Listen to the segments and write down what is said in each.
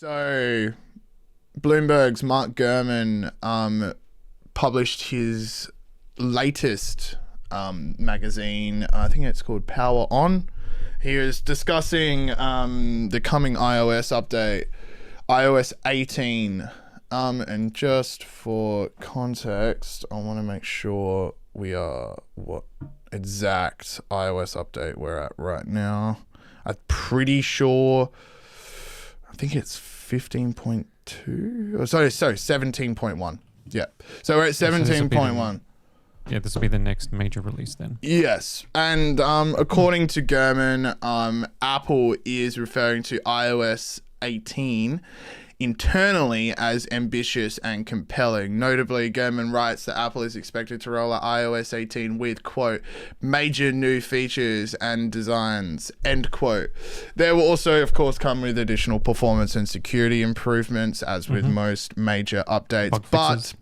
So, Bloomberg's Mark Gurman published his latest magazine. I think it's called Power On. He is discussing the coming iOS update, iOS 18. And just for context, I want to make sure we are what exact iOS update we're at right now. I'm pretty sure. I think it's 15.2. Oh, sorry, 17.1. Yeah. So we're at 17.1. Yeah, this will be the next major release then. Yes. And according to Gurman, Apple is referring to iOS 18 internally as ambitious and compelling. Notably, Gurman writes that Apple is expected to roll out iOS 18 with, quote, major new features and designs, end quote. There will also, of course, come with additional performance and security improvements, as with most major updates. But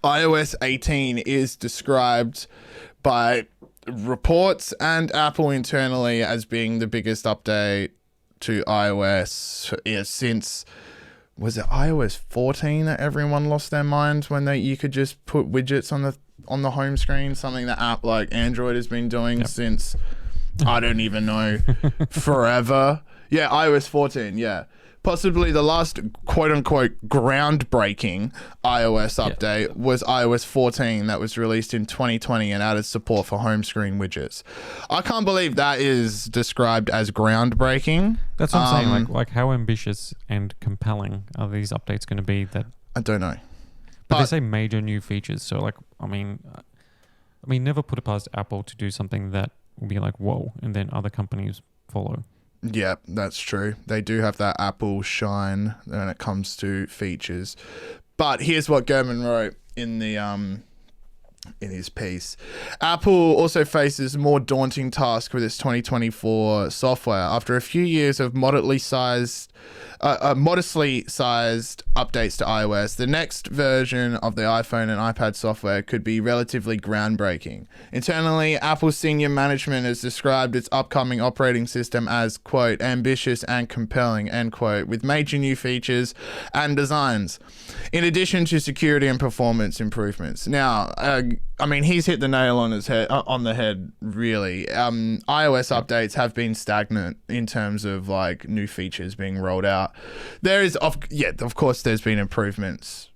iOS 18 is described by reports and Apple internally as being the biggest update to iOS since... Was it iOS 14 that everyone lost their minds when you could just put widgets on the home screen? Something that app like Android has been doing since, I don't even know, forever. Yeah, iOS 14, yeah. Possibly the last quote-unquote groundbreaking iOS update was iOS 14 that was released in 2020 and added support for home screen widgets. I can't believe that is described as groundbreaking. That's what I'm saying. Like how ambitious and compelling are these updates going to be? That I don't know. But they say major new features. So like, I mean, never put it past Apple to do something that will be like, whoa, and then other companies follow. Yeah, that's true. They do have that Apple shine when it comes to features. But here's what Gurman wrote in the in his piece. Apple also faces a more daunting task with its 2024 software. After a few years of modestly sized updates to iOS, the next version of the iPhone and iPad software could be relatively groundbreaking. Internally, Apple's senior management has described its upcoming operating system as, quote, ambitious and compelling, end quote, with major new features and designs, in addition to security and performance improvements. Now, he's hit the nail on the head, really. iOS updates have been stagnant in terms of like new features being rolled out. There is, of course, there's been improvements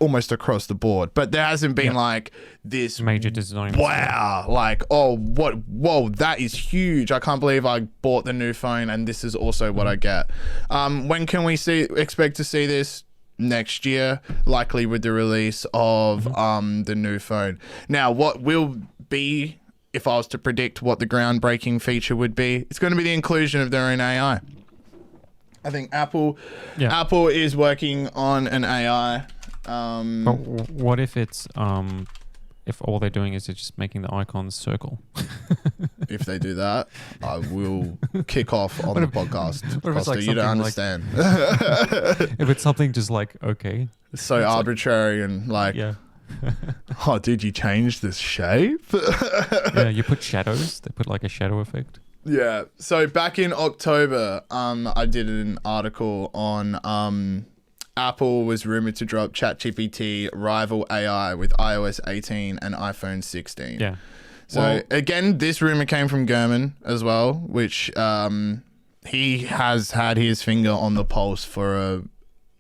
almost across the board, but there hasn't been like this major design. Wow, like whoa, that is huge! I can't believe I bought the new phone, and this is also what I get. When can we expect to see this? Next year, likely with the release of the new phone. Now, what will be, if I was to predict what the groundbreaking feature would be, it's going to be the inclusion of their own AI. I think Apple is working on an AI. But what if it's if all they're doing is just making the icons circle? If they do that, I will kick off on the podcast. Costa, like you don't understand. If it's something just like, okay. It's so arbitrary and like, oh, did you change this shape? Yeah, you put shadows. They put like a shadow effect. Yeah. So back in October, I did an article on Apple was rumored to drop ChatGPT rival AI with iOS 18 and iPhone 16. Yeah. So again, this rumor came from Gurman as well, which he has had his finger on the pulse for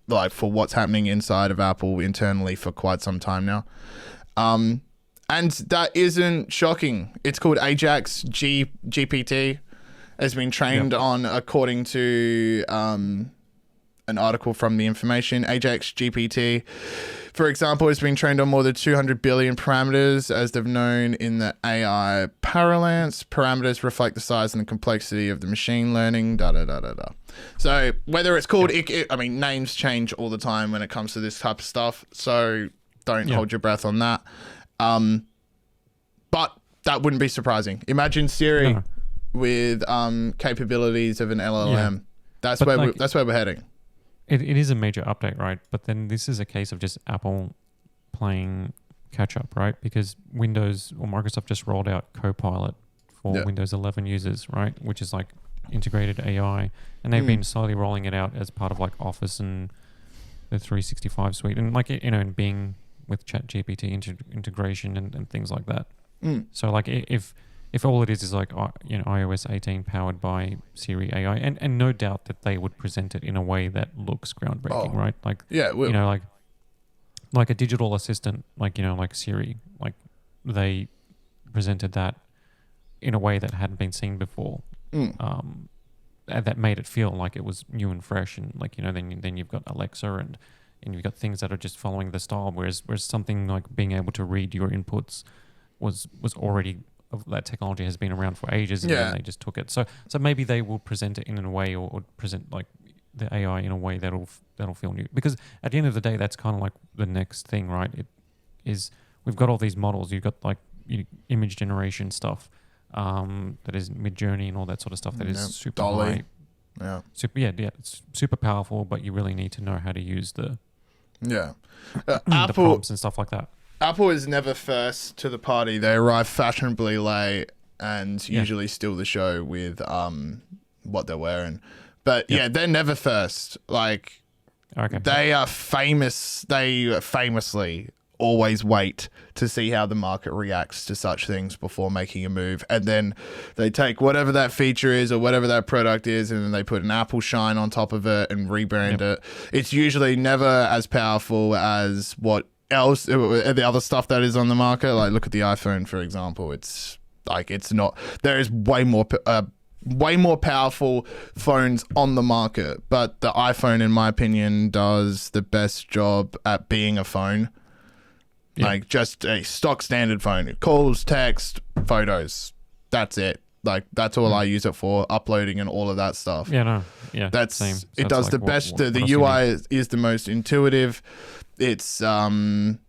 what's happening inside of Apple internally for quite some time now. And that isn't shocking. It's called Ajax GPT. Has been trained on, according to an article from The Information. Ajax GPT, for example, has been trained on more than 200 billion parameters, as they've known in the AI parlance. Parameters reflect the size and the complexity of the machine learning, So whether it's called, names change all the time when it comes to this type of stuff. So don't hold your breath on that. But that wouldn't be surprising. Imagine Siri with capabilities of an LLM. That's where we're heading. It is a major update, right? But then this is a case of just Apple playing catch up, right? Because Windows or Microsoft just rolled out Copilot for Windows 11 users, right? Which is like integrated AI, and they've been slowly rolling it out as part of like Office and the 365 suite, and like and Bing with ChatGPT integration and things like that. So like if all it is like iOS 18 powered by Siri AI, and no doubt that they would present it in a way that looks groundbreaking, right? Like like a digital assistant, like like Siri, like they presented that in a way that hadn't been seen before. That made it feel like it was new and fresh, and like then you've got Alexa and you've got things that are just following the style, whereas something like being able to read your inputs was already, that technology has been around for ages, and then they just took it. So maybe they will present it in a way, or present like the AI in a way that'll feel new, because at the end of the day, that's kind of like the next thing, right? It is, we've got all these models, you've got like image generation stuff, that is Mid-Journey and all that sort of stuff that is super Dolly. high, it's super powerful, but you really need to know how to use the the Apple prompts and stuff like that. Apple is never first to the party. They arrive fashionably late and usually steal the show with what they're wearing. But they're never first. Like they are famous. They famously always wait to see how the market reacts to such things before making a move, and then they take whatever that feature is or whatever that product is, and then they put an Apple shine on top of it and rebrand it. It's usually never as powerful as what else the other stuff that is on the market. Like look at the iPhone, for example. It's like, it's not, there is way more powerful phones on the market, but the iPhone, in my opinion, does the best job at being a phone. Like just a stock standard phone. It calls, text, photos. That's it. Like that's all I use it for, uploading and all of that stuff. That's same. So it does like the best. what The UI is the most intuitive. It's I don't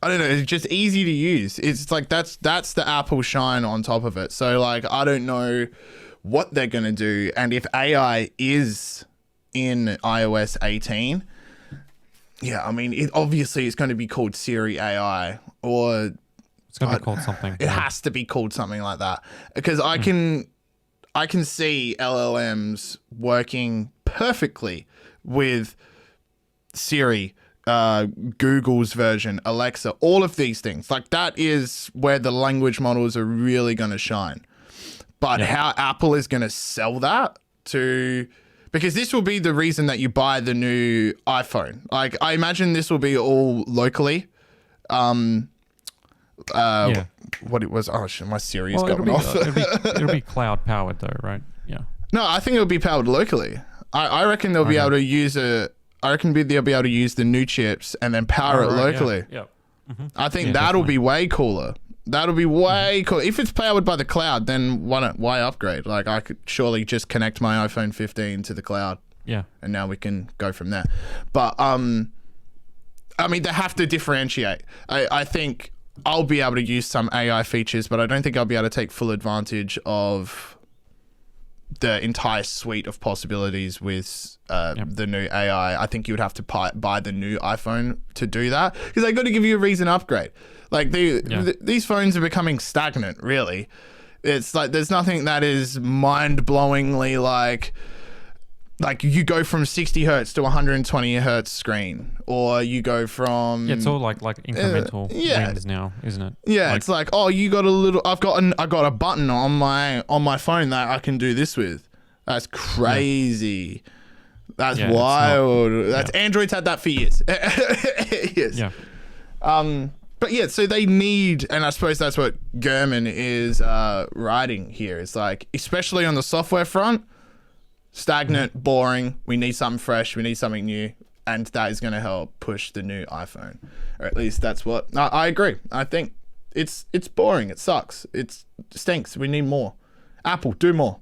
know, it's just easy to use. It's like that's the Apple shine on top of it. So like I don't know what they're going to do, and if AI is in iOS 18, I mean, obviously it's going to be called Siri AI, or it's going to be called something. It has to be called something like that, because I can see LLMs working perfectly with Siri, Google's version, Alexa, all of these things. Like that is where the language models are really going to shine. But how Apple is going to sell that to... Because this will be the reason that you buy the new iPhone. Like, I imagine this will be all locally. What it was? Oh shit, my Siri's going off. It'll be cloud powered though, right? Yeah. No, I think it'll be powered locally. I reckon they'll be able to use I reckon they'll be able to use the new chips and then power it locally. Yeah. I think that'll be way cooler. That'll be way cool. If it's powered by the cloud, then why upgrade? Like I could surely just connect my iPhone 15 to the cloud. Yeah. And now we can go from there. But I mean, they have to differentiate. I think I'll be able to use some AI features, but I don't think I'll be able to take full advantage of the entire suite of possibilities with the new AI. I think you would have to buy the new iPhone to do that, because they got to give you a reason to upgrade. Like these phones are becoming stagnant, really. It's like there's nothing that is mind-blowingly like you go from 60 hertz to 120 hertz screen, or you go from it's all like incremental wins now, isn't it? It's like, oh, you got a little, I got a button on my phone that I can do this with. That's crazy. That's wild. That's Android's had that for years. Yes. But yeah, so they need, and I suppose that's what Gurman is writing here. It's like, especially on the software front, stagnant, boring. We need something fresh. We need something new. And that is going to help push the new iPhone. Or at least that's what... I agree. I think it's boring. It sucks. It stinks. We need more. Apple, do more.